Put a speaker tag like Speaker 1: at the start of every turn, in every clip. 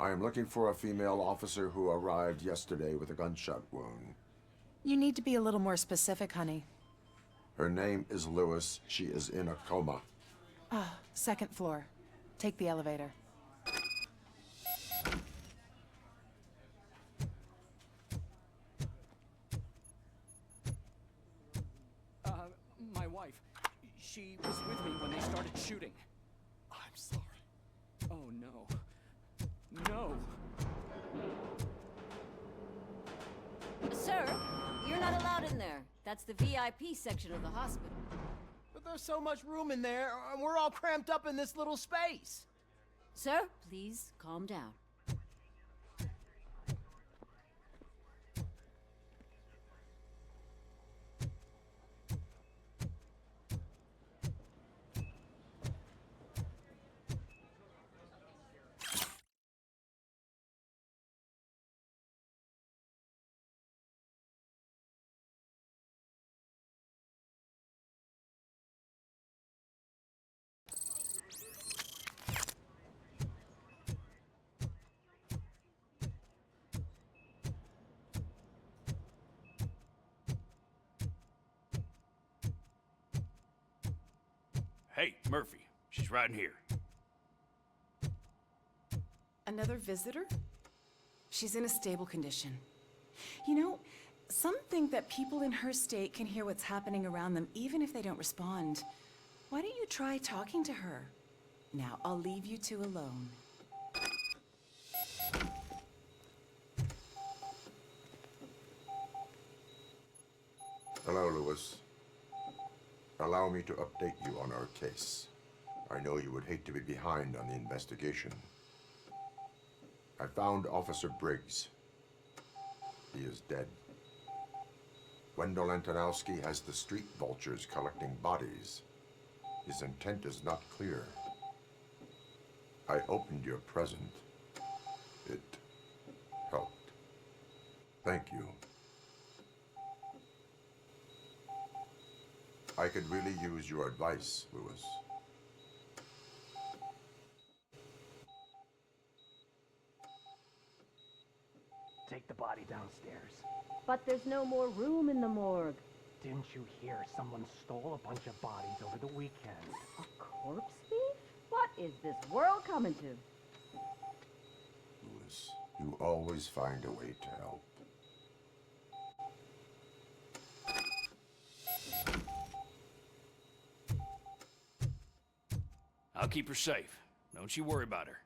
Speaker 1: I am looking for a female officer who arrived yesterday with a gunshot wound.
Speaker 2: You need to be a little more specific, honey.
Speaker 1: Her name is Lewis. She is in a coma.
Speaker 2: Ah, second floor. Take the elevator.
Speaker 3: My wife. She was with me when they started shooting.
Speaker 4: I'm sorry.
Speaker 3: Oh, no. No!
Speaker 5: Sir, you're not allowed in there. That's the VIP section of the hospital.
Speaker 4: But there's so much room in there, and we're all cramped up in this little space.
Speaker 5: Sir, please calm down.
Speaker 6: Hey, Murphy. She's right in here.
Speaker 2: Another visitor? She's in a stable condition. You know, some think that people in her state can hear what's happening around them even if they don't respond. Why don't you try talking to her? Now, I'll leave you two alone.
Speaker 1: Hello, Lewis. Allow me to update you on our case. I know you would hate to be behind on the investigation. I found Officer Briggs. He is dead. Wendell Antonowski has the street vultures collecting bodies. His intent is not clear. I opened your present. It helped. Thank you. I could really use your advice, Lewis.
Speaker 7: Take the body downstairs.
Speaker 5: But there's no more room in the morgue.
Speaker 7: Didn't you hear someone stole a bunch of bodies over the weekend?
Speaker 5: A corpse thief? What is this world coming to?
Speaker 1: Lewis, you always find a way to help.
Speaker 6: I'll keep her safe. Don't you worry about her.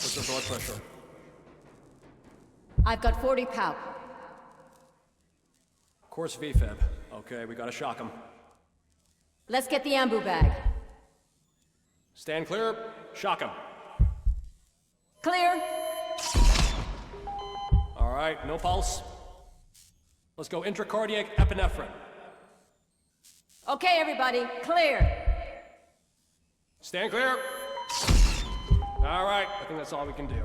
Speaker 3: What's her blood pressure?
Speaker 5: I've got 40 pow.
Speaker 3: Course VFib. Okay, we gotta shock him.
Speaker 5: Let's get the ambu bag.
Speaker 8: Stand clear. Shock him.
Speaker 5: Clear.
Speaker 8: All right, no pulse. Let's go intracardiac epinephrine.
Speaker 5: Okay, everybody, clear.
Speaker 8: Stand clear. All right, I think that's all we can do.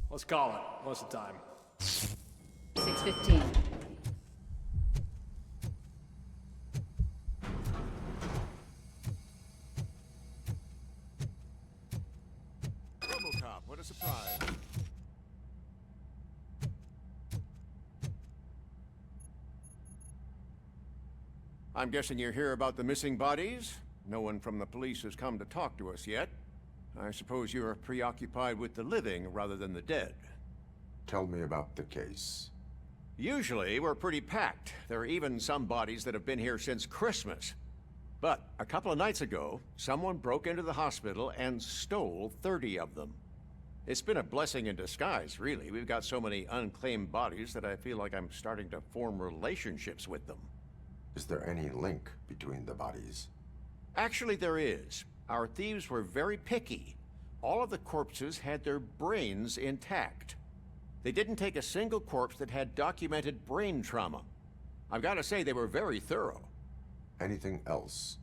Speaker 8: Let's call it. What's the time?
Speaker 5: 6:15.
Speaker 1: Robocop, what a surprise. I'm guessing you're here about the missing bodies? No one from the police has come to talk to us yet. I suppose you're preoccupied with the living rather than the dead. Tell me about the case. Usually, we're pretty packed. There are even some bodies that have been here since Christmas. But a couple of nights ago, someone broke into the hospital and stole 30 of them. It's been a blessing in disguise, really. We've got so many unclaimed bodies that I feel like I'm starting to form relationships with them. Is there any link between the bodies? Actually, there is. Our thieves were very picky. All of the corpses had their brains intact. They didn't take a single corpse that had documented brain trauma. I've got to say, they were very thorough. Anything else?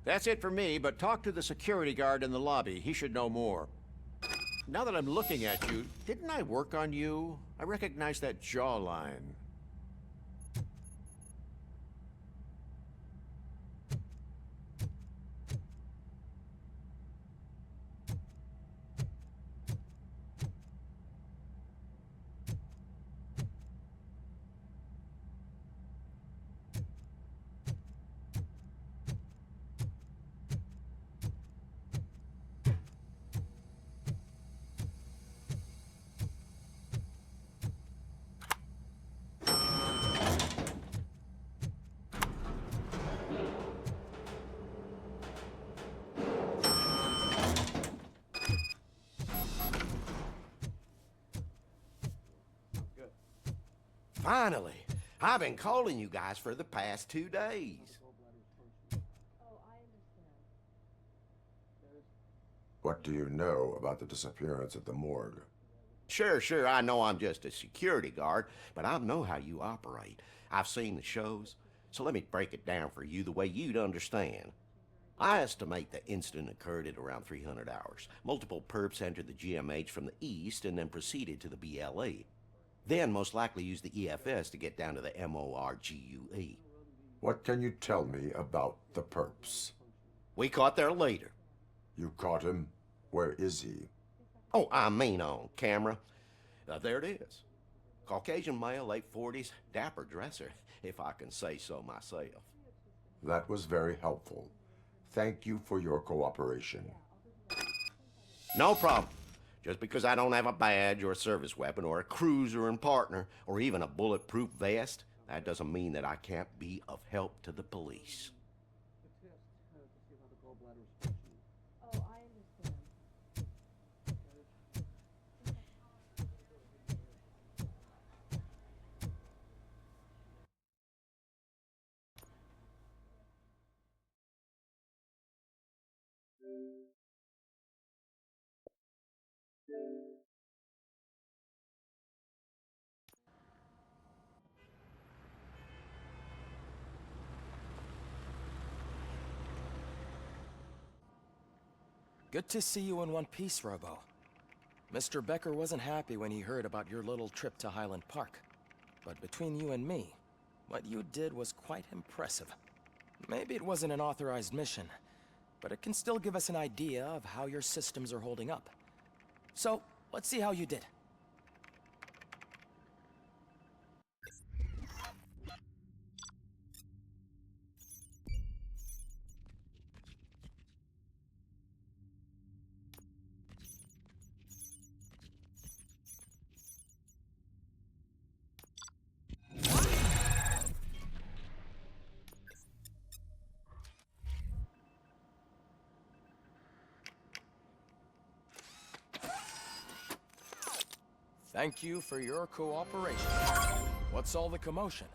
Speaker 1: That's it for me, but talk to the security guard in the lobby. He should know more. Now that I'm looking at you, didn't I work on you? I recognize that jawline.
Speaker 9: Finally! I've been calling you guys for the past 2 days.
Speaker 1: What do you know about the disappearance at the morgue?
Speaker 9: Sure, I know I'm just a security guard, but I know how you operate. I've seen the shows, so let me break it down for you the way you'd understand. I estimate the incident occurred at around 300 hours. Multiple perps entered the GMH from the east and then proceeded to the BLE. Then most likely used the EFS to get down to the MORGUE.
Speaker 1: What can you tell me about the perps?
Speaker 9: We caught their leader.
Speaker 1: You caught him? Where is he?
Speaker 9: Oh, I mean on camera. There it is. Caucasian male, late 40s, dapper dresser, if I can say so myself.
Speaker 1: That was very helpful. Thank you for your cooperation.
Speaker 9: No problem. Just because I don't have a badge or a service weapon or a cruiser and partner or even a bulletproof vest, that doesn't mean that I can't be of help to the police.
Speaker 10: Good to see you in one piece, Robo. Mr. Becker wasn't happy when he heard about your little trip to Highland Park. But between you and me, what you did was quite impressive. Maybe it wasn't an authorized mission, but it can still give us an idea of how your systems are holding up. So, let's see how you did. Thank you for your cooperation. What's all the commotion?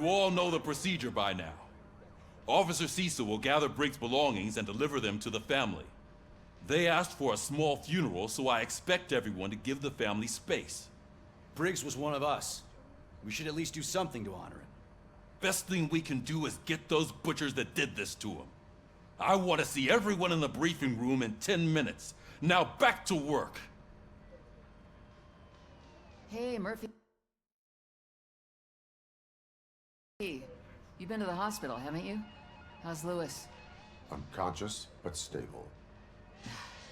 Speaker 11: You all know the procedure by now. Officer Cecil will gather Briggs' belongings and deliver them to the family. They asked for a small funeral, so I expect everyone to give the family space.
Speaker 6: Briggs was one of us. We should at least do something to honor him.
Speaker 11: Best thing we can do is get those butchers that did this to him. I want to see everyone in the briefing room in 10 minutes. Now back to work.
Speaker 12: Hey, Murphy. You've been to the hospital, haven't you? How's Lewis?
Speaker 1: Unconscious, but stable.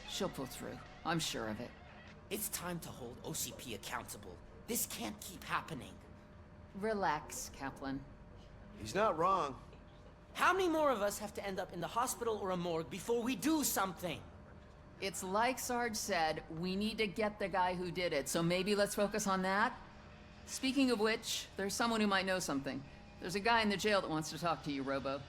Speaker 12: She'll pull through. I'm sure of it.
Speaker 4: It's time to hold OCP accountable. This can't keep happening.
Speaker 12: Relax, Kaplan.
Speaker 9: He's not wrong.
Speaker 4: How many more of us have to end up in the hospital or a morgue before we do something?
Speaker 12: It's like Sarge said, we need to get the guy who did it, so maybe let's focus on that? Speaking of which, there's someone who might know something. There's a guy in the jail that wants to talk to you, Robo.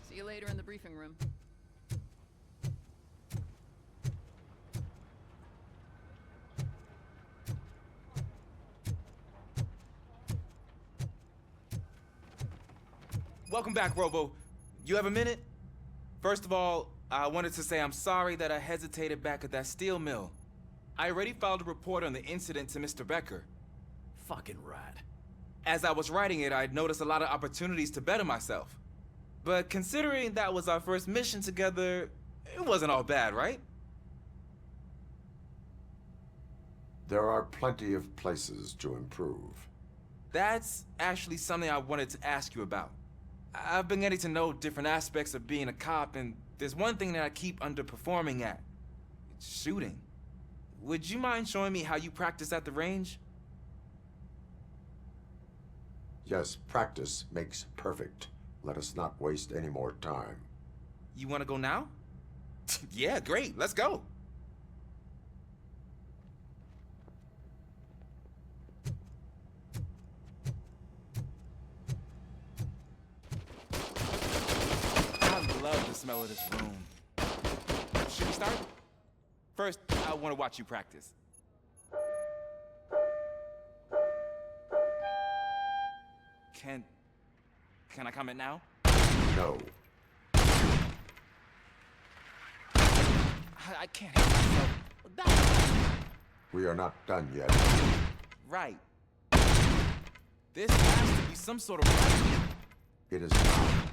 Speaker 12: See you later in the briefing room.
Speaker 13: Welcome back, Robo. You have a minute? First of all, I wanted to say I'm sorry that I hesitated back at that steel mill. I already filed a report on the incident to Mr. Becker.
Speaker 6: Fucking rat.
Speaker 13: As I was writing it, I'd noticed a lot of opportunities to better myself. But considering that was our first mission together, it wasn't all bad, right?
Speaker 1: There are plenty of places to improve.
Speaker 13: That's actually something I wanted to ask you about. I've been getting to know different aspects of being a cop, and there's one thing that I keep underperforming at. It's shooting. Would you mind showing me how you practice at the range?
Speaker 1: Yes, practice makes perfect. Let us not waste any more time.
Speaker 13: You want to go now? Yeah, great. Let's go. I love the smell of this room. Should we start? First, I want to watch you practice. Can I comment now?
Speaker 1: No.
Speaker 13: I can't help myself.
Speaker 1: We are not done yet.
Speaker 13: Right. This has to be some sort of...
Speaker 1: It is not.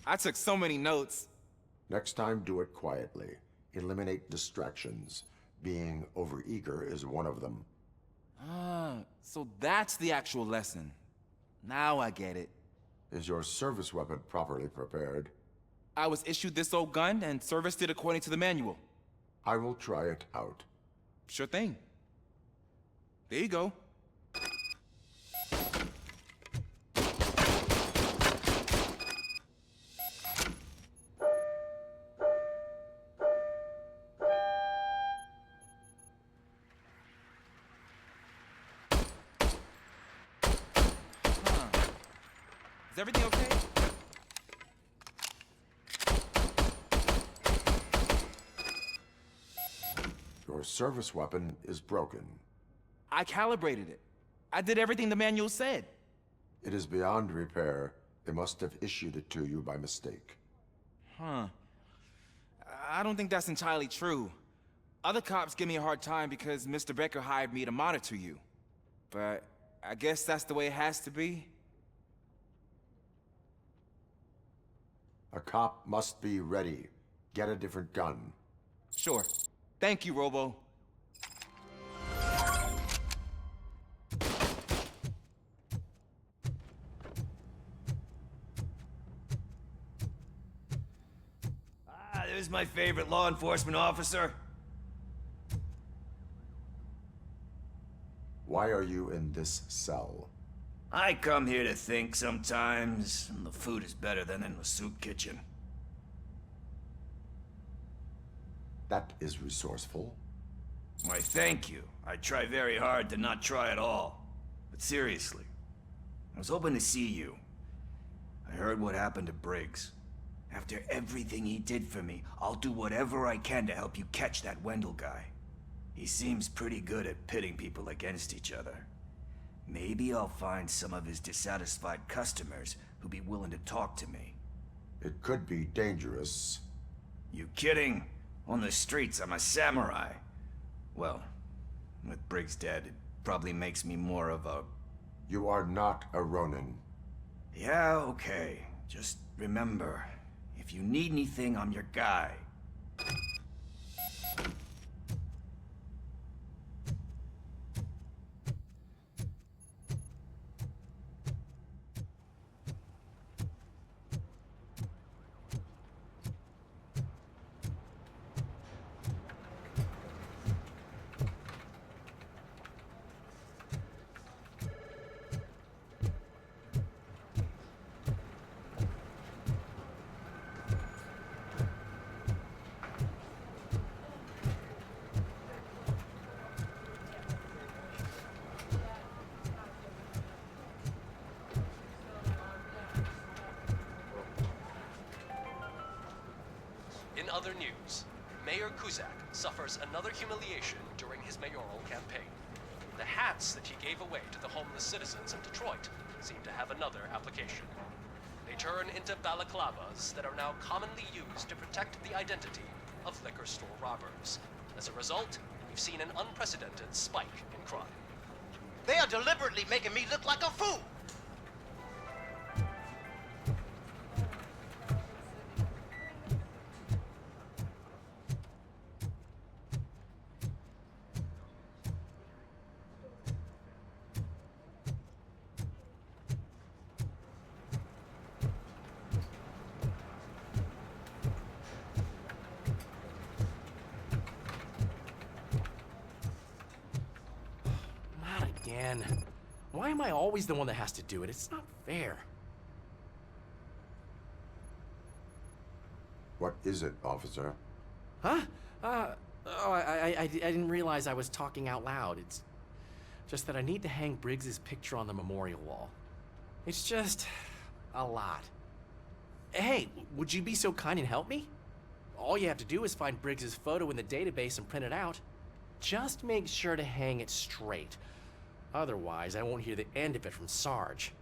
Speaker 13: I took so many notes.
Speaker 1: Next time, do it quietly. Eliminate distractions. Being overeager is one of them.
Speaker 13: Ah, so that's the actual lesson. Now I get it.
Speaker 1: Is your service weapon properly prepared?
Speaker 13: I was issued this old gun and serviced it according to the manual.
Speaker 1: I will try it out.
Speaker 13: Sure thing. There you go. Is everything okay?
Speaker 1: Your service weapon is broken.
Speaker 13: I calibrated it. I did everything the manual said.
Speaker 1: It is beyond repair. They must have issued it to you by mistake.
Speaker 13: Huh. I don't think that's entirely true. Other cops give me a hard time because Mr. Becker hired me to monitor you. But I guess that's the way it has to be.
Speaker 1: A cop must be ready. Get a different gun.
Speaker 13: Sure. Thank you, Robo.
Speaker 6: There's my favorite law enforcement officer.
Speaker 1: Why are you in this cell?
Speaker 6: I come here to think sometimes, and the food is better than in the soup kitchen.
Speaker 1: That is resourceful.
Speaker 6: Why, thank you. I try very hard to not try at all. But seriously, I was hoping to see you. I heard what happened to Briggs. After everything he did for me, I'll do whatever I can to help you catch that Wendell guy. He seems pretty good at pitting people against each other. Maybe I'll find some of his dissatisfied customers who'll be willing to talk to me.
Speaker 1: It could be dangerous.
Speaker 6: You kidding? On the streets, I'm a samurai. Well, with Briggs dead, it probably makes me more of a...
Speaker 1: You are not a Ronin.
Speaker 6: Yeah, okay. Just remember, if you need anything, I'm your guy.
Speaker 8: In other news, Mayor Kuzak suffers another humiliation during his mayoral campaign. The hats that he gave away to the homeless citizens of Detroit seem to have another application. They turn into balaclavas that are now commonly used to protect the identity of liquor store robbers. As a result, we've seen an unprecedented spike in crime.
Speaker 4: They are deliberately making me look like a fool.
Speaker 7: Again. Why am I always the one that has to do it? It's not fair.
Speaker 1: What is it, officer?
Speaker 7: Huh? I didn't realize I was talking out loud. It's just that I need to hang Briggs's picture on the memorial wall. It's just a lot. Hey, would you be so kind and help me? All you have to do is find Briggs's photo in the database and print it out. Just make sure to hang it straight. Otherwise, I won't hear the end of it from Sarge.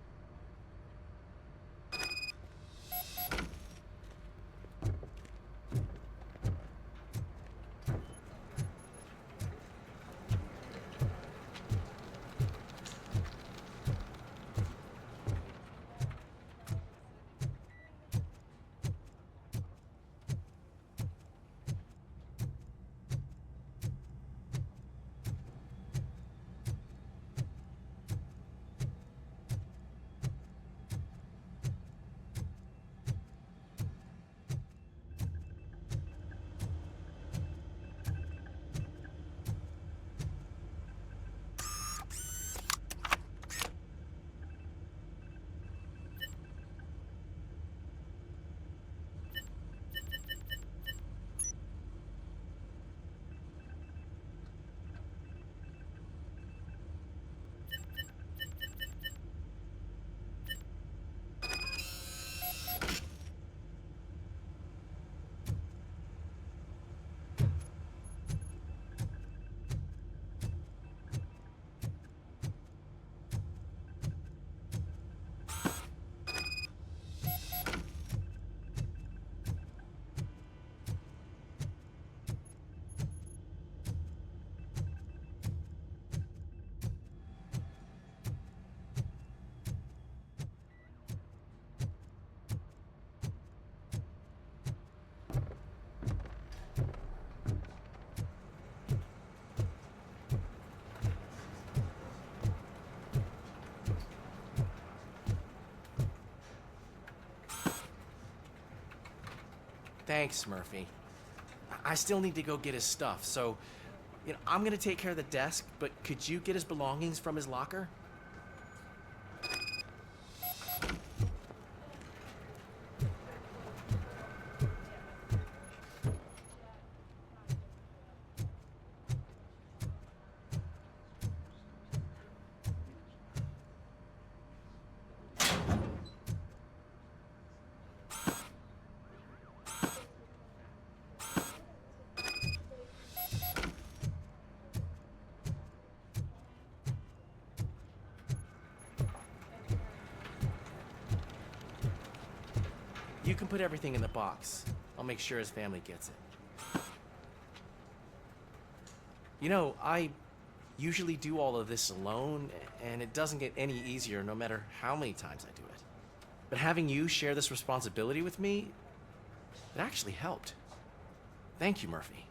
Speaker 7: Thanks, Murphy. I still need to go get his stuff, so, I'm gonna take care of the desk, but could you get his belongings from his locker? You can put everything in the box. I'll make sure his family gets it. I usually do all of this alone, and it doesn't get any easier no matter how many times I do it. But having you share this responsibility with me, it actually helped. Thank you, Murphy.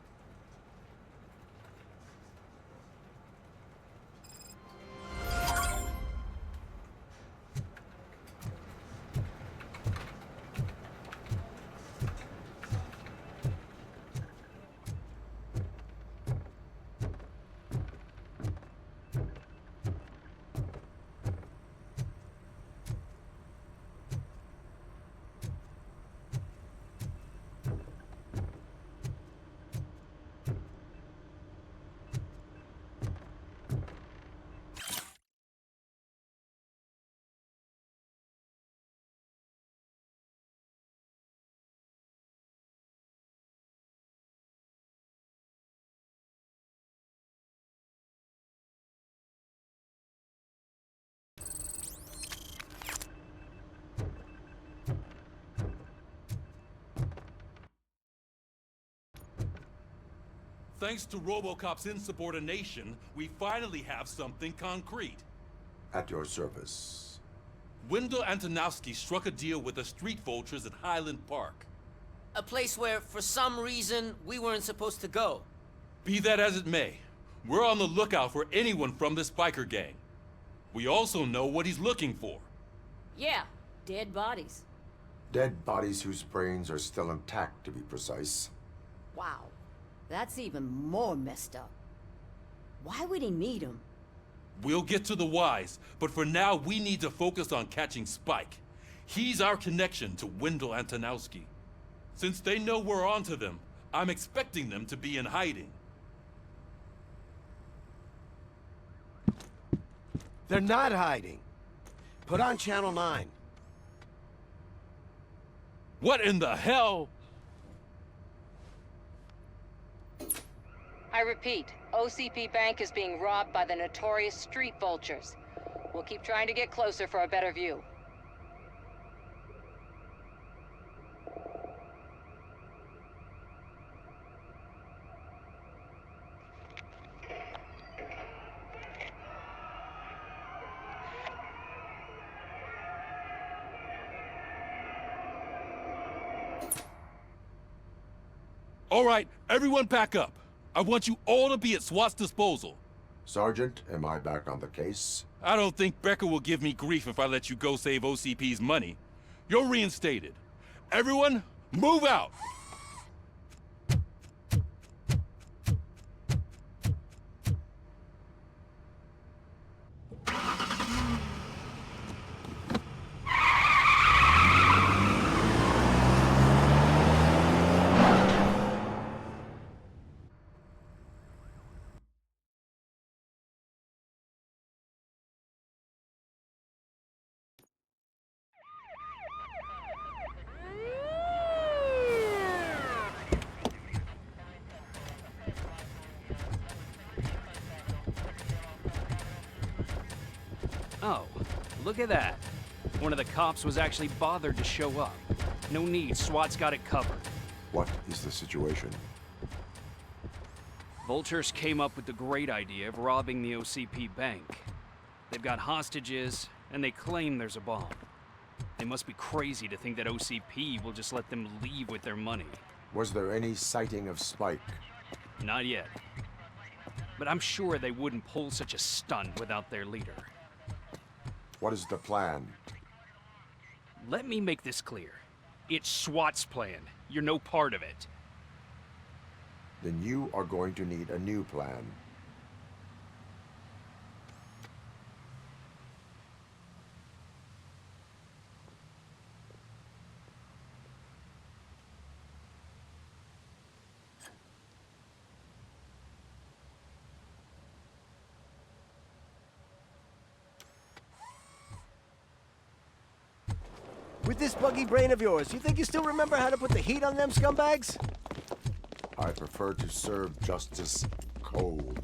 Speaker 11: Thanks to Robocop's insubordination, we finally have something concrete.
Speaker 1: At your service.
Speaker 11: Wendell Antonowski struck a deal with the street vultures at Highland Park.
Speaker 14: A place where, for some reason, we weren't supposed to go.
Speaker 11: Be that as it may, we're on the lookout for anyone from this biker gang. We also know what he's looking for.
Speaker 5: Yeah, dead bodies.
Speaker 1: Dead bodies whose brains are still intact, to be precise.
Speaker 5: Wow, that's even more messed up. Why would he need them?
Speaker 11: We'll get to the whys, but for now we need to focus on catching Spike. He's our connection to Wendell Antonowski. Since they know we're onto them, I'm expecting them to be in hiding.
Speaker 9: They're not hiding. Put on Channel 9.
Speaker 11: What in the hell?
Speaker 15: I repeat, OCP Bank is being robbed by the notorious street vultures. We'll keep trying to get closer for a better view.
Speaker 11: All right, everyone pack up. I want you all to be at SWAT's disposal.
Speaker 1: Sergeant, am I back on the case?
Speaker 11: I don't think Becker will give me grief if I let you go save OCP's money. You're reinstated. Everyone, move out!
Speaker 3: Oh, look at that. One of the cops was actually bothered to show up. No need, SWAT's got it covered.
Speaker 1: What is the situation?
Speaker 3: Vultures came up with the great idea of robbing the OCP bank. They've got hostages, and they claim there's a bomb. They must be crazy to think that OCP will just let them leave with their money.
Speaker 1: Was there any sighting of Spike?
Speaker 3: Not yet. But I'm sure they wouldn't pull such a stunt without their leader.
Speaker 1: What is the plan?
Speaker 3: Let me make this clear. It's SWAT's plan. You're no part of it.
Speaker 1: Then you are going to need a new plan.
Speaker 4: With this buggy brain of yours, you think you still remember how to put the heat on them scumbags?
Speaker 1: I prefer to serve justice cold.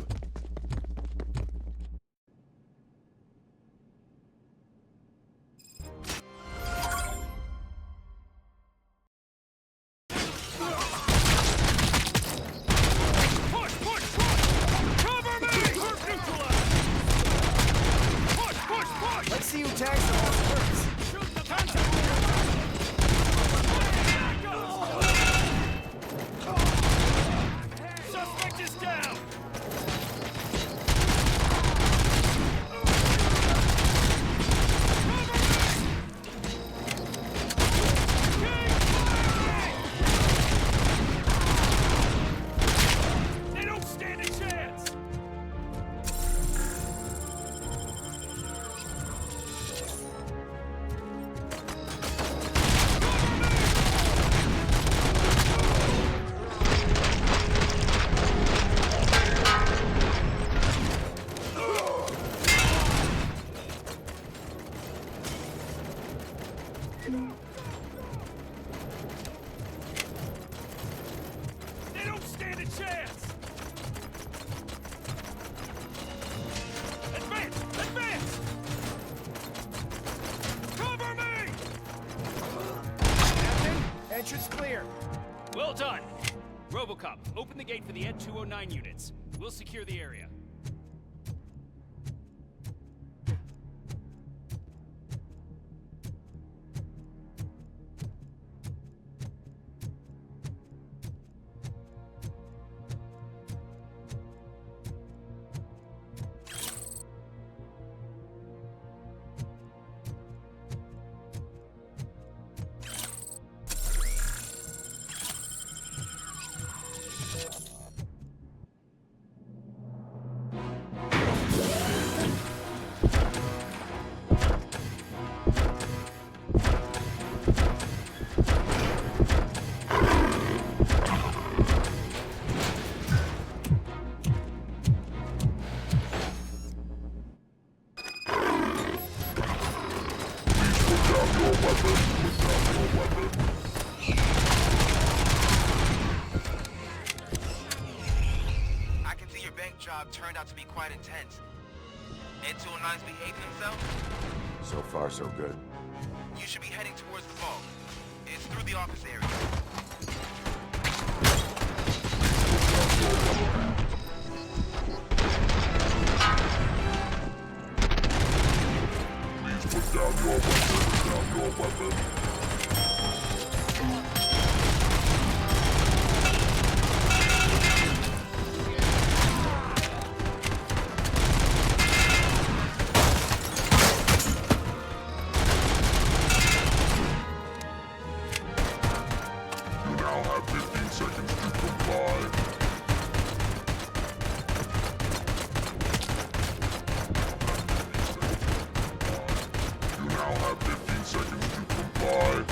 Speaker 4: Let's see who tags the most first.
Speaker 3: Suspect is down! They don't stand a chance! They don't stand a chance! Advance! Advance! Cover me!
Speaker 4: Captain, entrance clear.
Speaker 3: Well done! Robocop, open the gate for the Ed 209 units. We'll secure the area.
Speaker 16: I can see your bank job turned out to be quite intense. Ed 209's behaving himself?
Speaker 1: So far, so good.
Speaker 16: You should be heading towards the vault. It's through the office area.
Speaker 17: Please put down your weapon. You now have 15 seconds to comply. You now have 15 seconds to comply.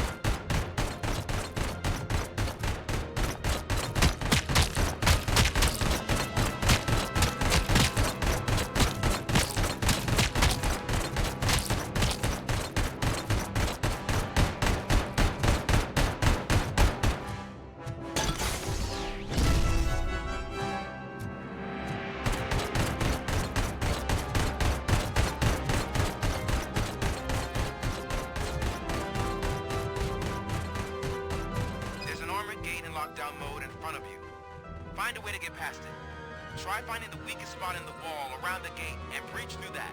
Speaker 16: There's an armored gate in lockdown mode in front of you. Find a way to get past it. Try finding the weakest spot in the wall around the gate and breach through that.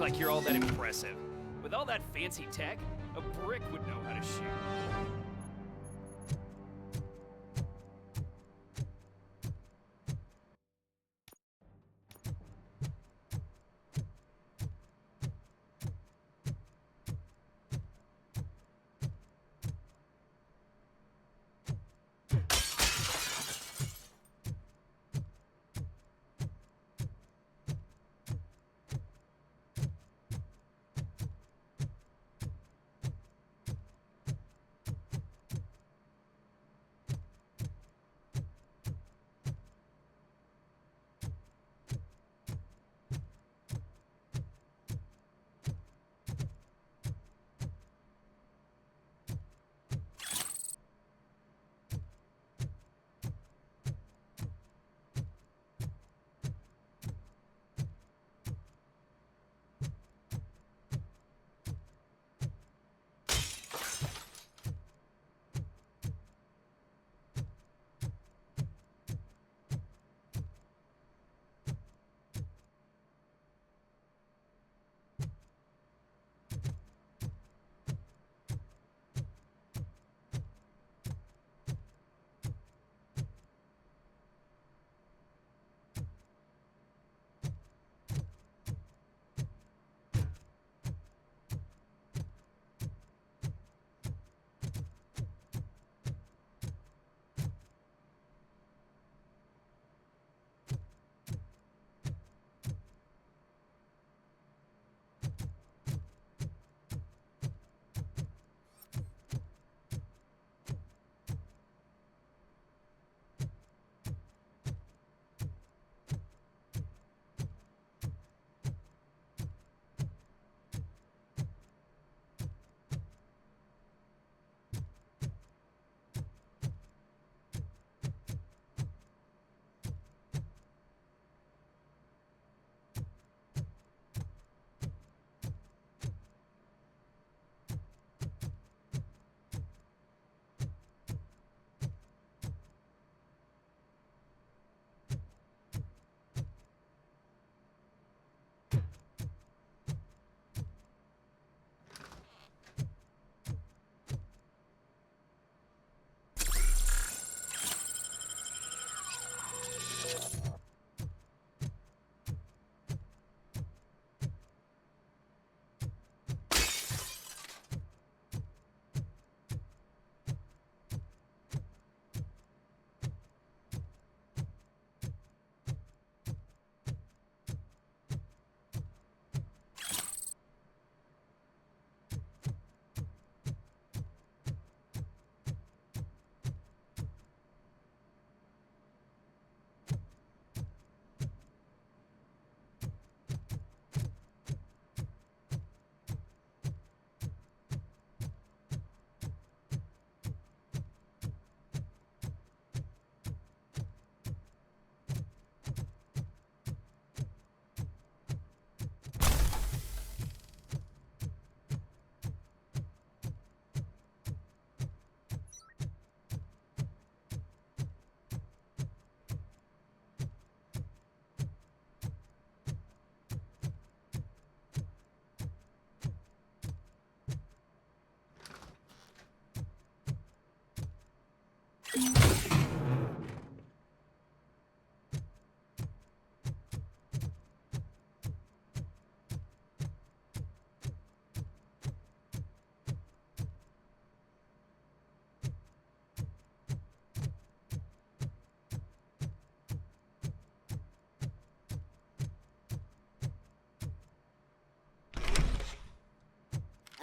Speaker 3: like you're all that impressive. With all that fancy tech, a brick would know how to shoot.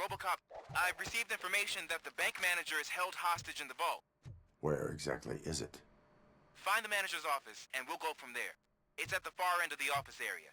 Speaker 16: Robocop, I've received information that the bank manager is held hostage in the vault.
Speaker 1: Where exactly is it?
Speaker 16: Find the manager's office, and we'll go from there. It's at the far end of the office area.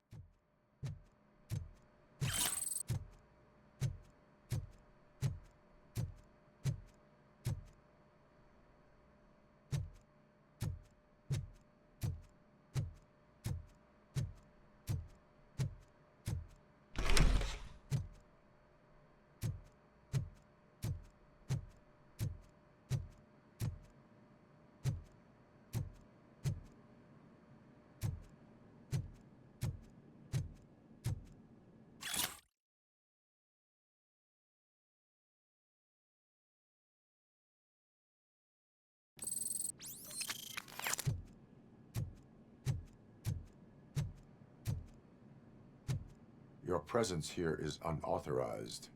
Speaker 1: Your presence here is unauthorized.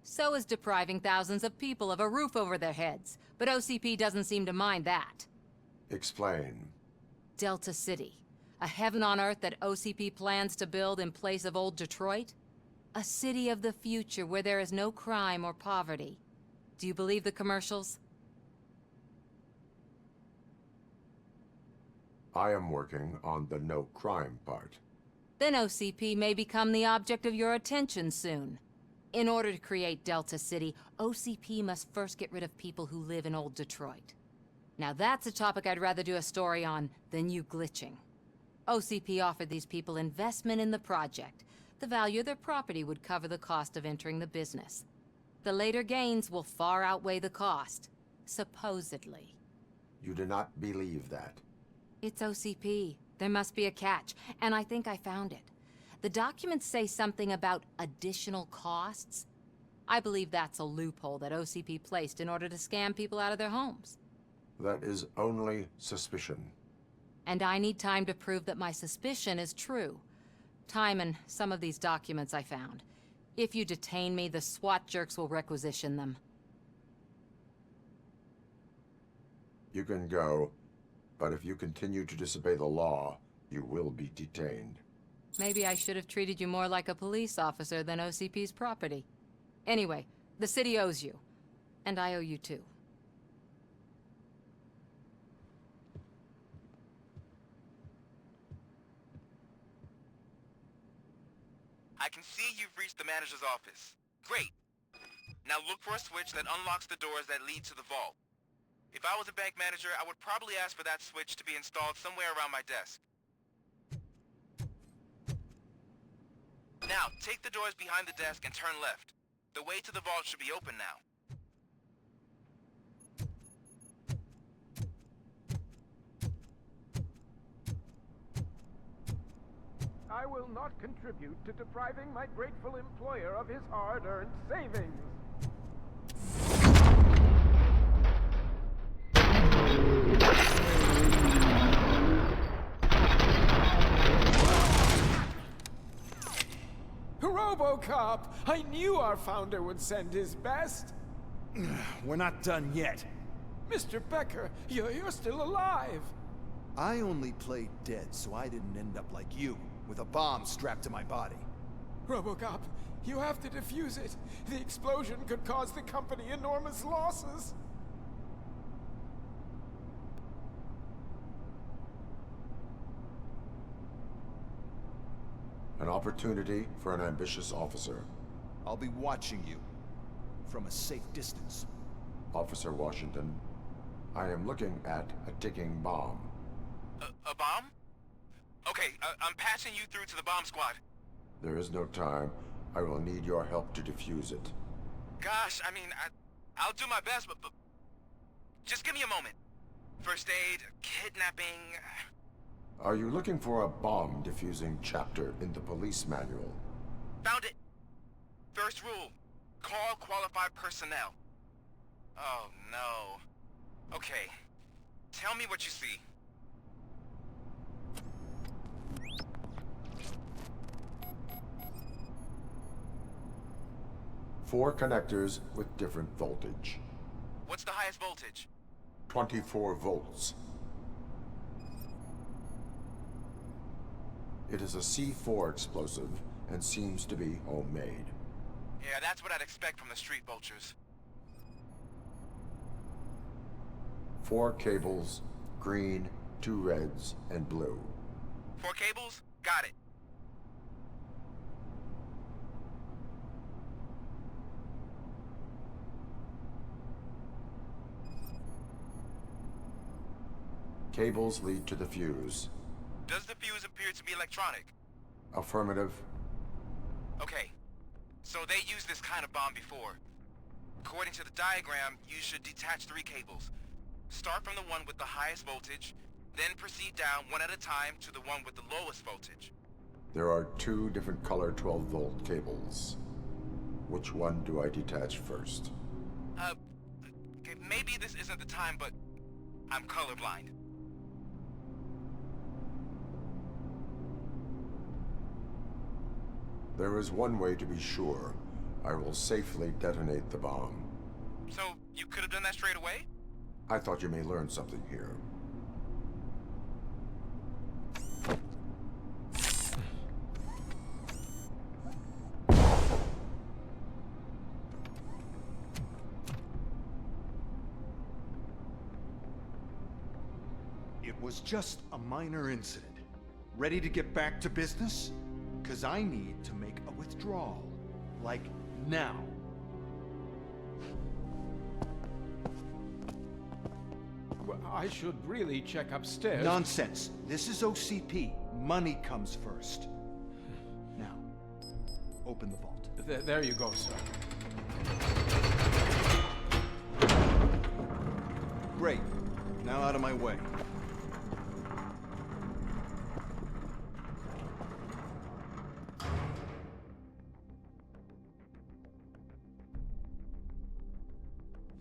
Speaker 15: So is depriving thousands of people of a roof over their heads, but OCP doesn't seem to mind that.
Speaker 1: Explain.
Speaker 15: Delta City, a heaven on earth that OCP plans to build in place of old Detroit? A city of the future where there is no crime or poverty. Do you believe the commercials?
Speaker 1: I am working on the no crime part.
Speaker 15: Then OCP may become the object of your attention soon. In order to create Delta City, OCP must first get rid of people who live in old Detroit. Now that's a topic I'd rather do a story on than you glitching. OCP offered these people investment in the project. The value of their property would cover the cost of entering the business. The later gains will far outweigh the cost, supposedly.
Speaker 1: You do not believe that.
Speaker 15: It's OCP. There must be a catch, and I think I found it. The documents say something about additional costs. I believe that's a loophole that OCP placed in order to scam people out of their homes.
Speaker 1: That is only suspicion.
Speaker 15: And I need time to prove that my suspicion is true. Time and some of these documents I found. If you detain me, the SWAT jerks will requisition them.
Speaker 1: You can go, but if you continue to disobey the law, you will be detained.
Speaker 15: Maybe I should have treated you more like a police officer than OCP's property. Anyway, the city owes you. And I owe you too.
Speaker 16: I can see you've reached the manager's office. Great. Now look for a switch that unlocks the doors that lead to the vault. If I was a bank manager, I would probably ask for that switch to be installed somewhere around my desk. Now, take the doors behind the desk and turn left. The way to the vault should be open now.
Speaker 18: I will not contribute to depriving my grateful employer of his hard-earned savings. Robocop! I knew our founder would send his best!
Speaker 19: We're not done yet.
Speaker 18: Mr. Becker, you're still alive!
Speaker 19: I only played dead so I didn't end up like you, with a bomb strapped to my body.
Speaker 18: Robocop, you have to defuse it. The explosion could cause the company enormous losses.
Speaker 1: An opportunity for an ambitious officer.
Speaker 19: I'll be watching you, from a safe distance.
Speaker 1: Officer Washington, I am looking at a ticking bomb.
Speaker 16: A bomb? Okay, I'm passing you through to the bomb squad.
Speaker 1: There is no time. I will need your help to defuse it.
Speaker 16: Gosh, I mean, I'll do my best, but just give me a moment. First aid, kidnapping...
Speaker 1: Are you looking for a bomb defusing chapter in the police manual?
Speaker 16: Found it. First rule, call qualified personnel. Oh, no. Okay, tell me what you see.
Speaker 1: Four connectors with different voltage.
Speaker 16: What's the highest voltage?
Speaker 1: 24 volts. It is a C4 explosive and seems to be homemade.
Speaker 16: Yeah, that's what I'd expect from the street vultures.
Speaker 1: 4 cables, green, 2 reds, and blue.
Speaker 16: 4 cables? Got it.
Speaker 1: Cables lead to the fuse.
Speaker 16: Does the fuse appear to be electronic?
Speaker 1: Affirmative.
Speaker 16: Okay, so they used this kind of bomb before. According to the diagram, you should detach 3 cables. Start from the one with the highest voltage, then proceed down one at a time to the one with the lowest voltage.
Speaker 1: There are 2 different color 12-volt cables. Which one do I detach first?
Speaker 16: Okay, maybe this isn't the time, but I'm colorblind.
Speaker 1: There is one way to be sure. I will safely detonate the bomb.
Speaker 16: So, you could have done that straight away?
Speaker 1: I thought you may learn something here.
Speaker 19: It was just a minor incident. Ready to get back to business? 'Cause I need to make a withdrawal. Like, now.
Speaker 18: Well, I should really check upstairs.
Speaker 19: Nonsense. This is OCP. Money comes first. Now, open the vault.
Speaker 18: There you go, sir.
Speaker 19: Great. Now out of my way.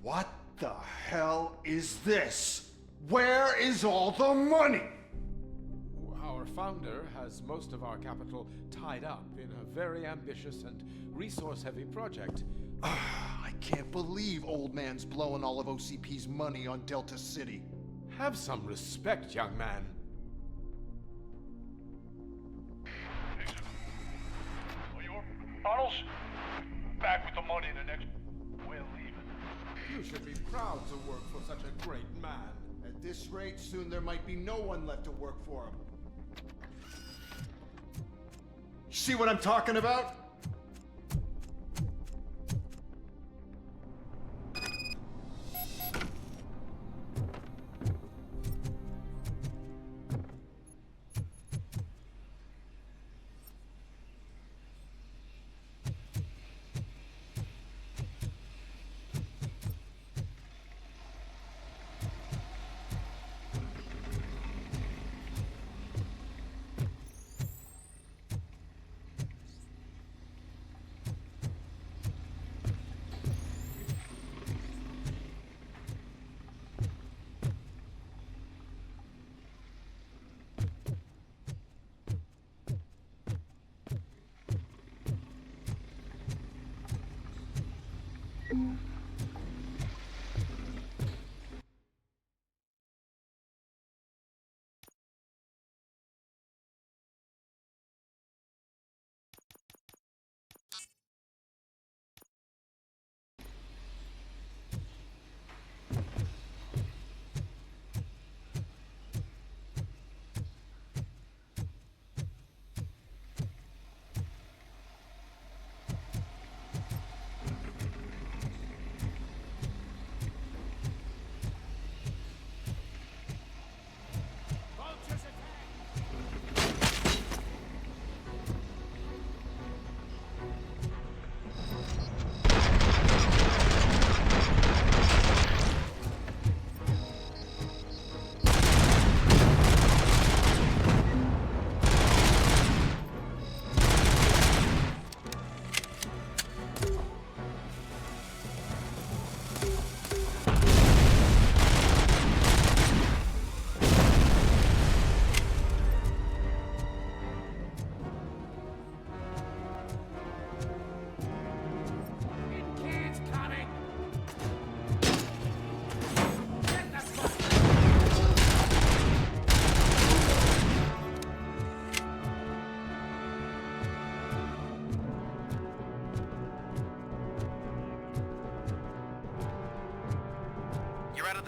Speaker 19: What the hell is this? Where is all the money?
Speaker 18: Our founder has most of our capital tied up in a very ambitious and resource-heavy project.
Speaker 19: I can't believe old man's blowing all of OCP's money on Delta City.
Speaker 18: Have some respect, young man.
Speaker 17: Bottles? Back with the money in the next... We're leaving.
Speaker 18: You should be proud to work for such a great man.
Speaker 19: At this rate, soon there might be no one left to work for him. See what I'm talking about?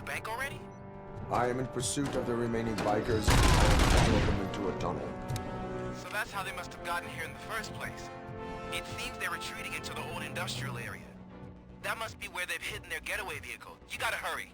Speaker 16: bank already?
Speaker 1: I am in pursuit of the remaining bikers and follow them into a tunnel.
Speaker 16: So that's how they must have gotten here in the first place. It seems they're retreating into the old industrial area. That must be where they've hidden their getaway vehicle. You gotta hurry.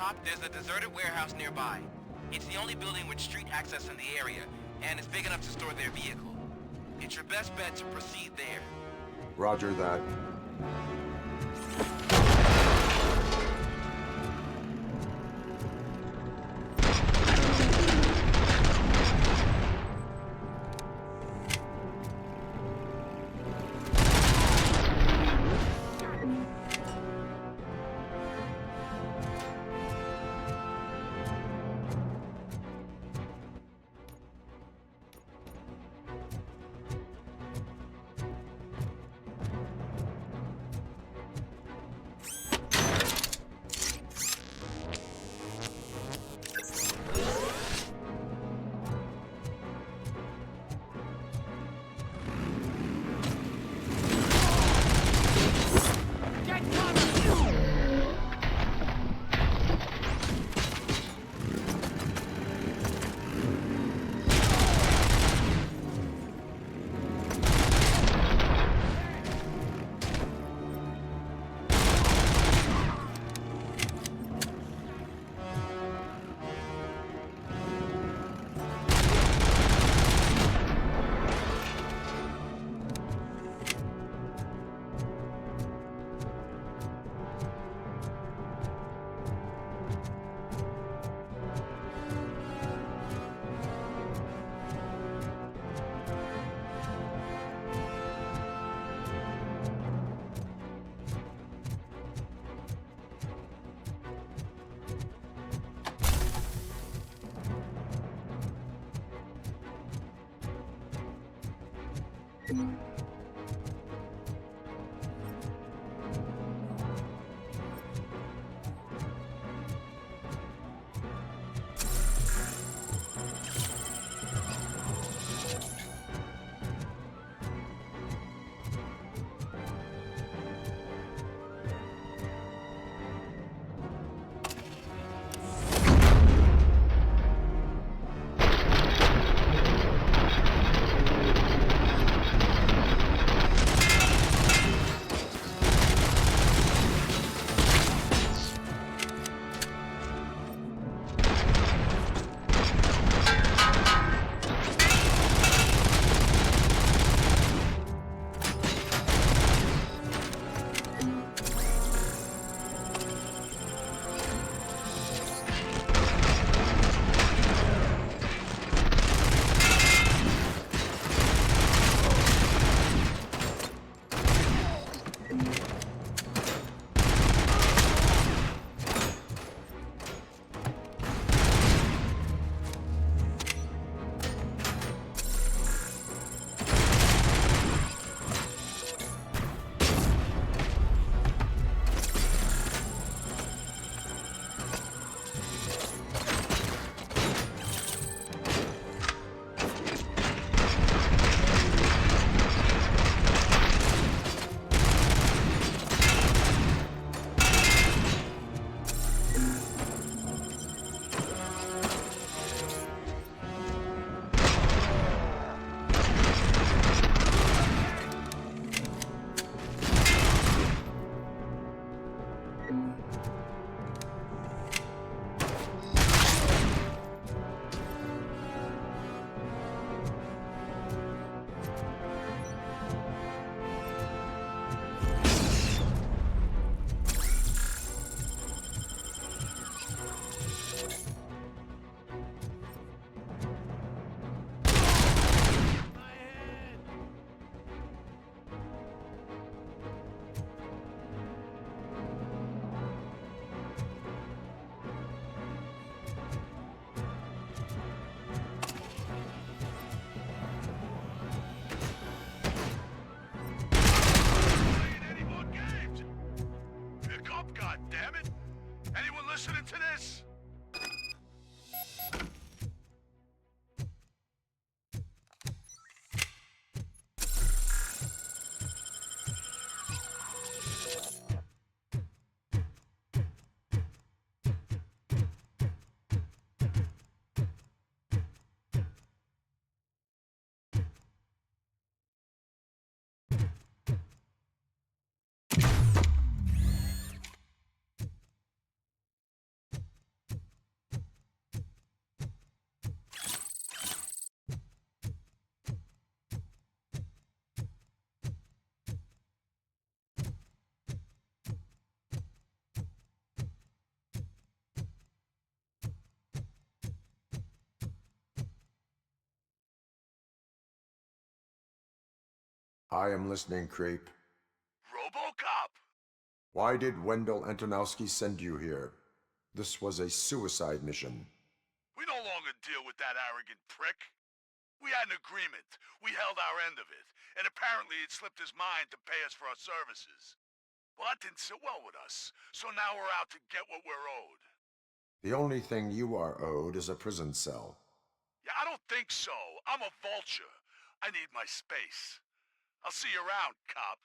Speaker 16: top, there's a deserted warehouse nearby. It's the only building with street access in the area, and it's big enough to store their vehicle. It's your best bet to proceed there.
Speaker 1: Roger that.
Speaker 17: listening to this?
Speaker 1: I am listening, Creep.
Speaker 17: Robocop!
Speaker 1: Why did Wendell Antonowski send you here? This was a suicide mission.
Speaker 17: We no longer deal with that arrogant prick. We had an agreement. We held our end of it, and apparently it slipped his mind to pay us for our services. Well, that didn't sit well with us, so now we're out to get what we're owed.
Speaker 1: The only thing you are owed is a prison cell.
Speaker 17: Yeah, I don't think so. I'm a vulture. I need my space. I'll see you around, cop.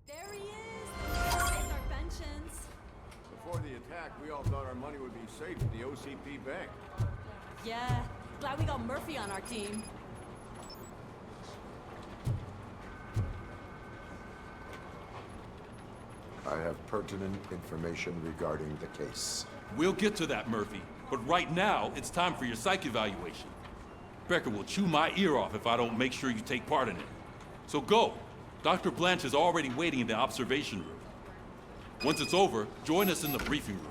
Speaker 20: There he is! It's our pensions.
Speaker 21: Before the attack, we all thought our money would be safe at the OCP bank.
Speaker 20: Yeah, glad we got Murphy on our team.
Speaker 1: I have pertinent information regarding the case.
Speaker 11: We'll get to that, Murphy. But right now, it's time for your psych evaluation. Becker will chew my ear off if I don't make sure you take part in it. So go. Dr. Blanche is already waiting in the observation room. Once it's over, join us in the briefing room.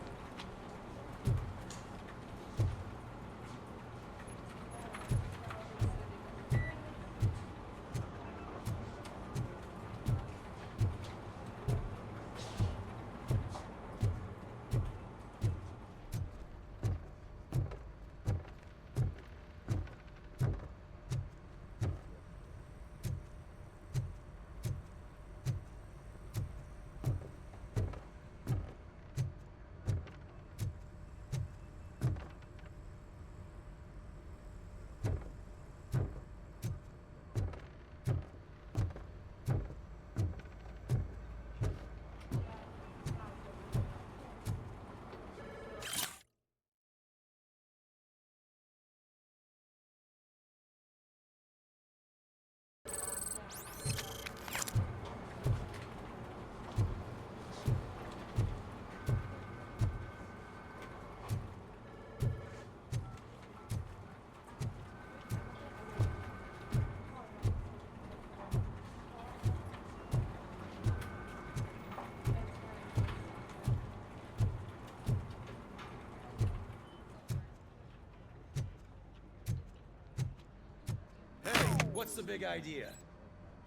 Speaker 22: What's the big idea?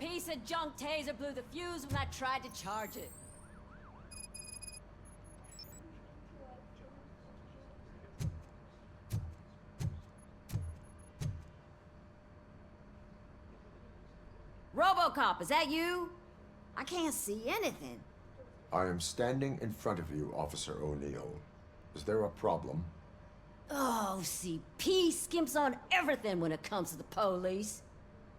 Speaker 5: Piece of junk taser blew the fuse when I tried to charge it. Robocop, is that you? I can't see anything.
Speaker 1: I am standing in front of you, Officer O'Neill. Is there a problem?
Speaker 5: Oh, OCP skimps on everything when it comes to the police.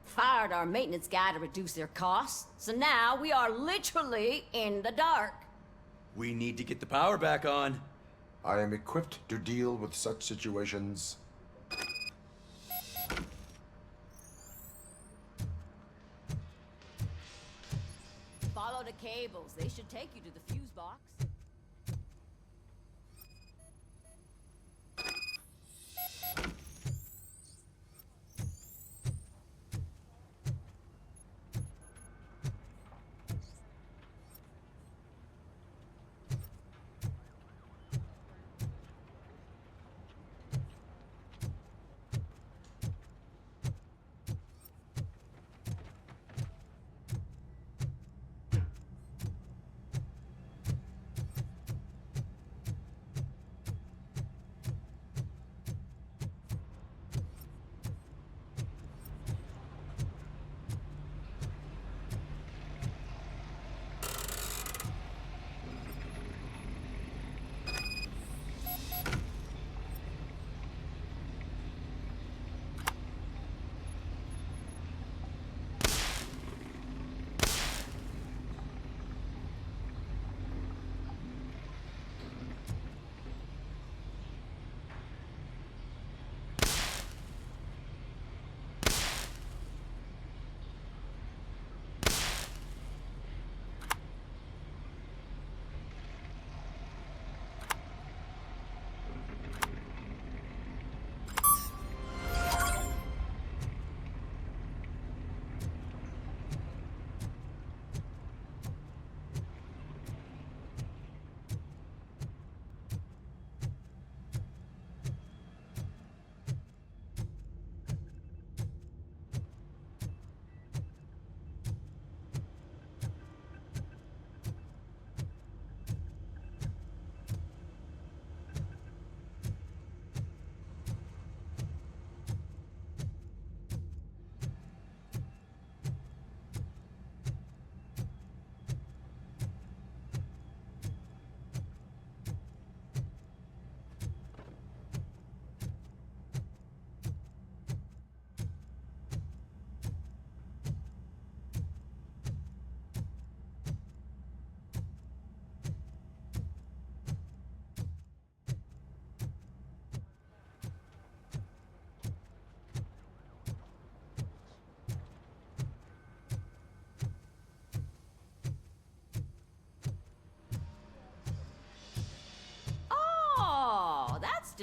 Speaker 5: Fired our maintenance guy to reduce their costs, so now we are literally in the dark.
Speaker 22: We need to get the power back on.
Speaker 1: I am equipped to deal with such situations.
Speaker 5: Follow the cables. They should take you to the fuse box.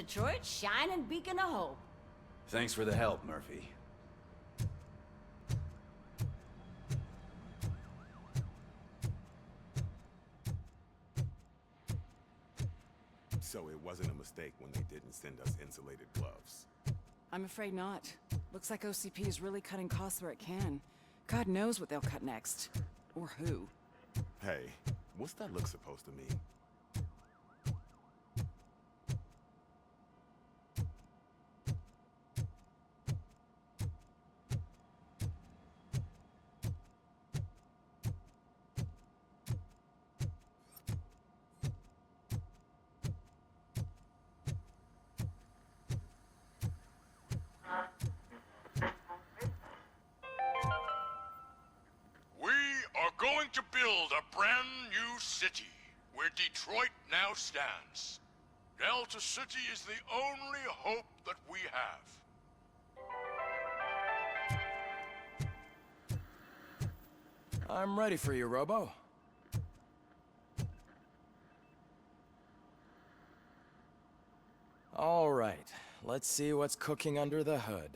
Speaker 5: Detroit's shining beacon of hope.
Speaker 22: Thanks for the help, Murphy.
Speaker 2: So it wasn't a mistake when they didn't send us insulated gloves.
Speaker 10: I'm afraid not. Looks like OCP is really cutting costs where it can. God knows what they'll cut next. Or who.
Speaker 2: Hey, what's that look supposed to mean?
Speaker 23: We are going to build a brand new city where Detroit now stands. Delta City is the only hope that we have.
Speaker 24: I'm ready for you, Robo. All right, let's see what's cooking under the hood.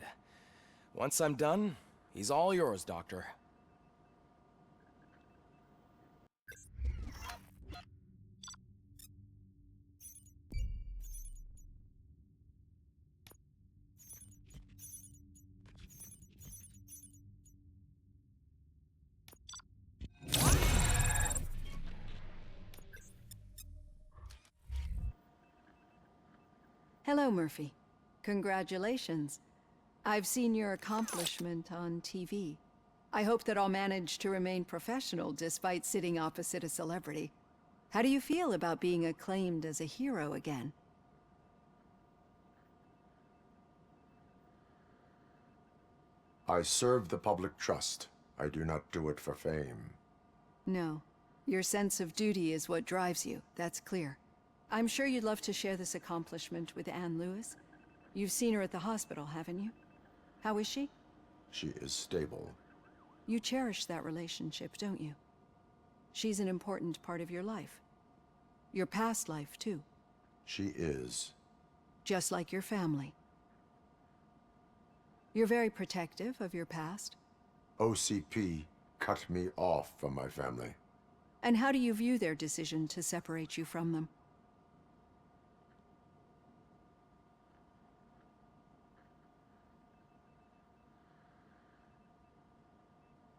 Speaker 24: Once I'm done, he's all yours, Doctor.
Speaker 25: Hello, Murphy. Congratulations. I've seen your accomplishment on TV. I hope that I'll manage to remain professional despite sitting opposite a celebrity. How do you feel about being acclaimed as a hero again?
Speaker 1: I serve the public trust. I do not do it for fame.
Speaker 25: No. Your sense of duty is what drives you, that's clear. I'm sure you'd love to share this accomplishment with Anne Lewis. You've seen her at the hospital, haven't you? How is she?
Speaker 1: She is stable.
Speaker 25: You cherish that relationship, don't you? She's an important part of your life. Your past life, too.
Speaker 1: She is.
Speaker 25: Just like your family. You're very protective of your past.
Speaker 1: OCP cut me off from my family.
Speaker 25: And how do you view their decision to separate you from them?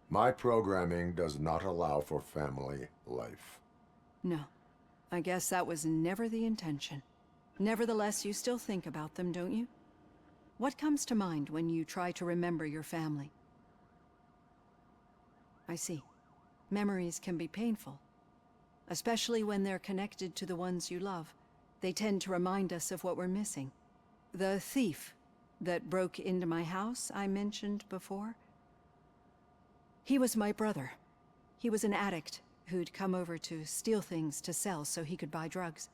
Speaker 1: My programming does not allow for family life.
Speaker 25: No. I guess that was never the intention. Nevertheless, you still think about them, don't you? What comes to mind when you try to remember your family? I see. Memories can be painful. Especially when they're connected to the ones you love. They tend to remind us of what we're missing. The thief that broke into my house I mentioned before? He was my brother. He was an addict who'd come over to steal things to sell so he could buy drugs.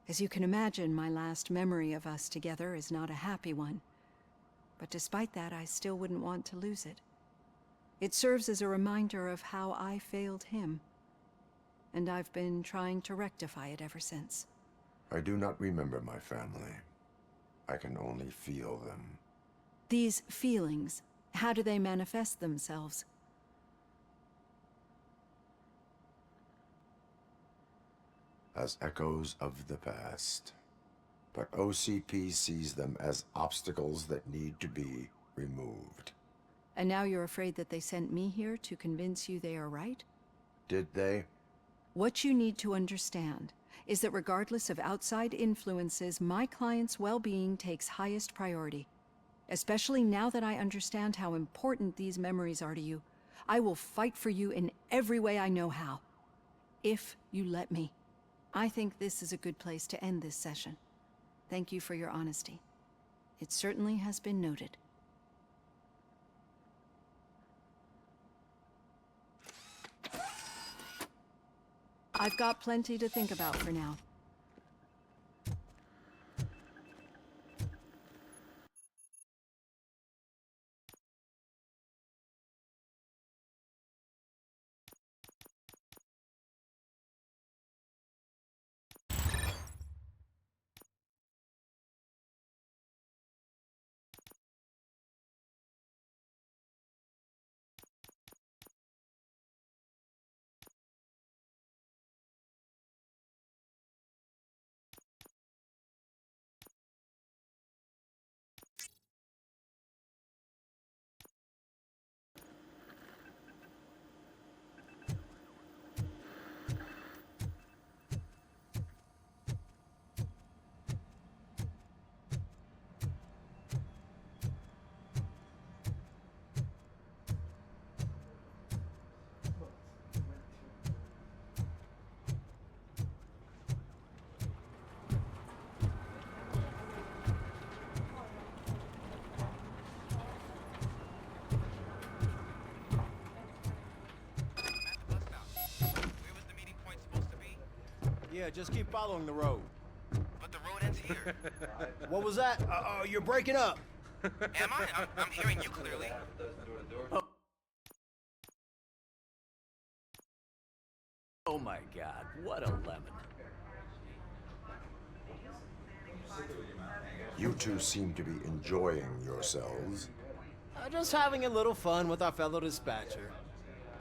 Speaker 25: As you can imagine, my last memory of us together is not a happy one. But despite that, I still wouldn't want to lose it. It serves as a reminder of how I failed him. And I've been trying to rectify it ever since.
Speaker 1: I do not remember my family. I can only feel them.
Speaker 25: These feelings, how do they manifest themselves?
Speaker 1: As echoes of the past. But OCP sees them as obstacles that need to be removed.
Speaker 25: And now you're afraid that they sent me here to convince you they are right?
Speaker 1: Did they?
Speaker 25: What you need to understand is that regardless of outside influences, my client's well-being takes highest priority. Especially now that I understand how important these memories are to you. I will fight for you in every way I know how. If you let me. I think this is a good place to end this session. Thank you for your honesty. It certainly has been noted. I've got plenty to think about for now.
Speaker 4: Yeah, just keep following the road.
Speaker 16: But the road ends here.
Speaker 4: What was that? You're breaking up.
Speaker 16: Am I? I'm hearing you clearly.
Speaker 6: Oh my god, what a lemon.
Speaker 1: You two seem to be enjoying yourselves.
Speaker 4: Just having a little fun with our fellow dispatcher.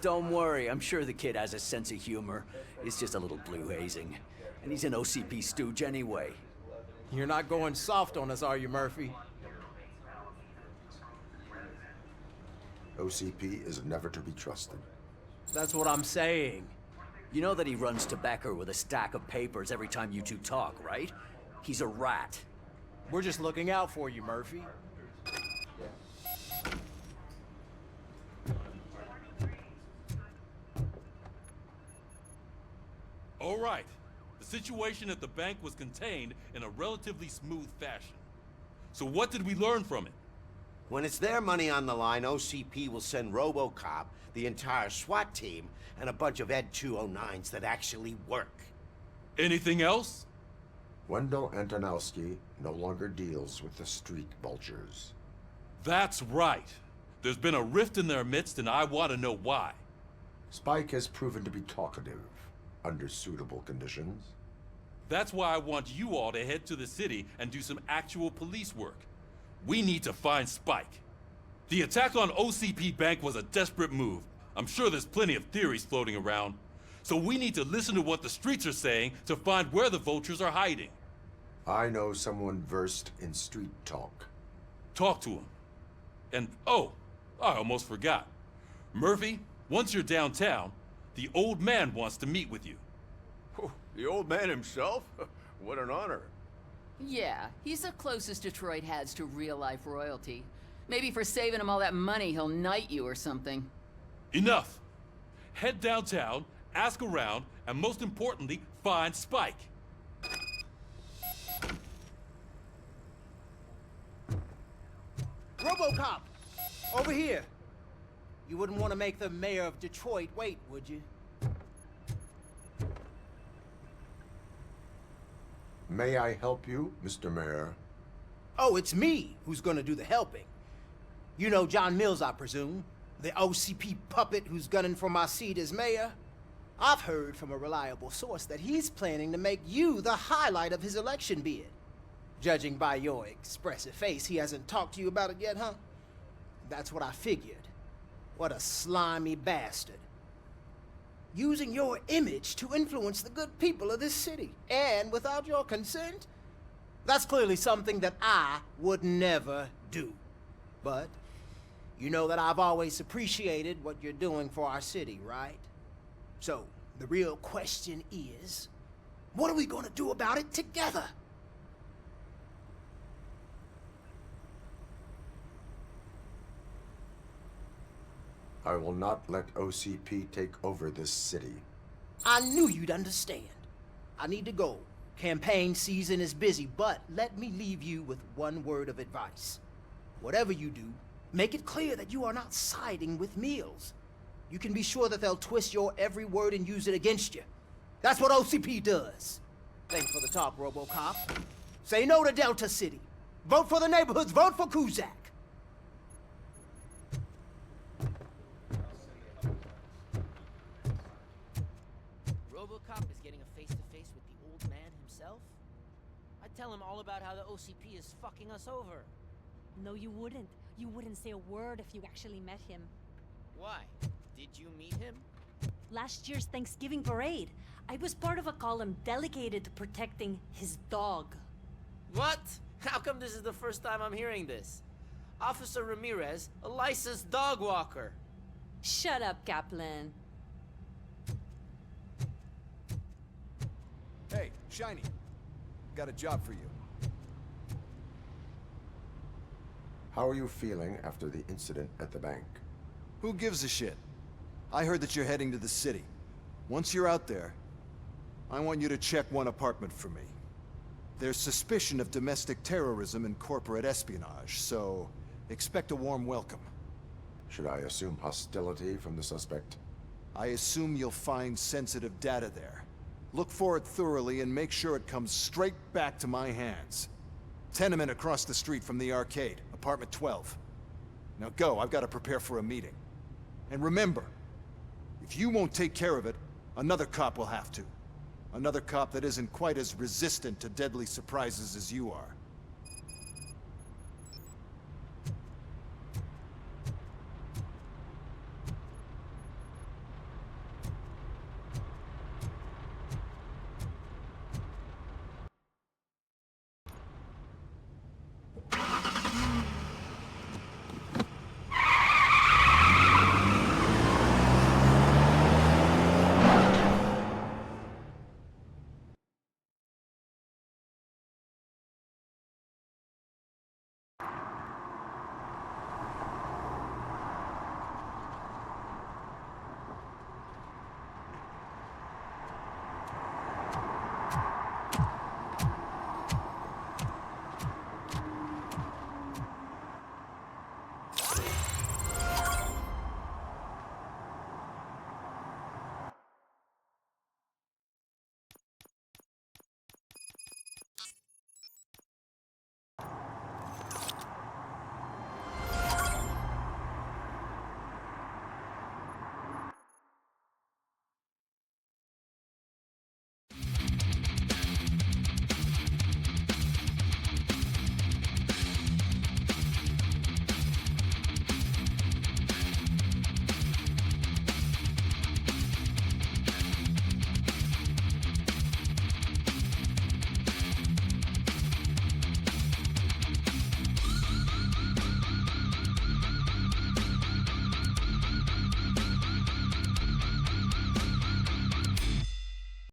Speaker 6: Don't worry, I'm sure the kid has a sense of humor. It's just a little blue hazing. And he's an OCP stooge anyway.
Speaker 4: You're not going soft on us, are you, Murphy?
Speaker 1: OCP is never to be trusted.
Speaker 4: That's what I'm saying.
Speaker 6: You know that he runs tobacco with a stack of papers every time you two talk, right? He's a rat.
Speaker 4: We're just looking out for you, Murphy.
Speaker 11: All right. The situation at the bank was contained in a relatively smooth fashion. So what did we learn from it?
Speaker 9: When it's their money on the line, OCP will send Robocop, the entire SWAT team, and a bunch of Ed 209s that actually work.
Speaker 11: Anything else?
Speaker 1: Wendell Antonowski no longer deals with the street vultures.
Speaker 11: That's right. There's been a rift in their midst, and I want to know why.
Speaker 1: Spike has proven to be talkative under suitable conditions.
Speaker 11: That's why I want you all to head to the city and do some actual police work. We need to find Spike. The attack on OCP Bank was a desperate move. I'm sure there's plenty of theories floating around. So we need to listen to what the streets are saying to find where the vultures are hiding.
Speaker 1: I know someone versed in street talk.
Speaker 11: Talk to him. And, oh, I almost forgot. Murphy, once you're downtown, the old man wants to meet with you.
Speaker 21: Oh, the old man himself? What an honor.
Speaker 7: Yeah, he's the closest Detroit has to real-life royalty. Maybe for saving him all that money, he'll knight you or something.
Speaker 11: Enough. Head downtown, ask around, and most importantly, find Spike.
Speaker 4: Robocop! Over here! You wouldn't want to make the mayor of Detroit wait, would you?
Speaker 1: May I help you, Mr. Mayor?
Speaker 4: Oh, it's me who's gonna do the helping. You know John Mills, I presume? The OCP puppet who's gunning for my seat as mayor? I've heard from a reliable source that he's planning to make you the highlight of his election bid. Judging by your expressive face, he hasn't talked to you about it yet, huh? That's what I figured. What a slimy bastard. Using your image to influence the good people of this city, and without your consent? That's clearly something that I would never do. But you know that I've always appreciated what you're doing for our city, right? So, the real question is, what are we gonna do about it together?
Speaker 1: I will not let OCP take over this city.
Speaker 4: I knew you'd understand. I need to go. Campaign season is busy, but let me leave you with one word of advice. Whatever you do, make it clear that you are not siding with Mills. You can be sure that they'll twist your every word and use it against you. That's what OCP does. Thanks for the talk, Robocop. Say no to Delta City. Vote for the neighborhoods. Vote for Kuzak.
Speaker 14: Robocop is getting a face-to-face with the old man himself? I'd tell him all about how the OCP is fucking us over.
Speaker 20: No, you wouldn't. You wouldn't say a word if you actually met him.
Speaker 14: Why? Did you meet him?
Speaker 20: Last year's Thanksgiving parade, I was part of a column dedicated to protecting his dog.
Speaker 14: What? How come this is the first time I'm hearing this? Officer Ramirez, a licensed dog walker.
Speaker 20: Shut up, Kaplan.
Speaker 21: Hey, Shiny. Got a job for you.
Speaker 1: How are you feeling after the incident at the bank?
Speaker 21: Who gives a shit? I heard that you're heading to the city. Once you're out there, I want you to check one apartment for me. There's suspicion of domestic terrorism and corporate espionage, so expect a warm welcome.
Speaker 1: Should I assume hostility from the suspect?
Speaker 21: I assume you'll find sensitive data there. Look for it thoroughly and make sure it comes straight back to my hands. Tenement across the street from the arcade, apartment 12. Now go, I've got to prepare for a meeting. And remember, if you won't take care of it, another cop will have to. Another cop that isn't quite as resistant to deadly surprises as you are.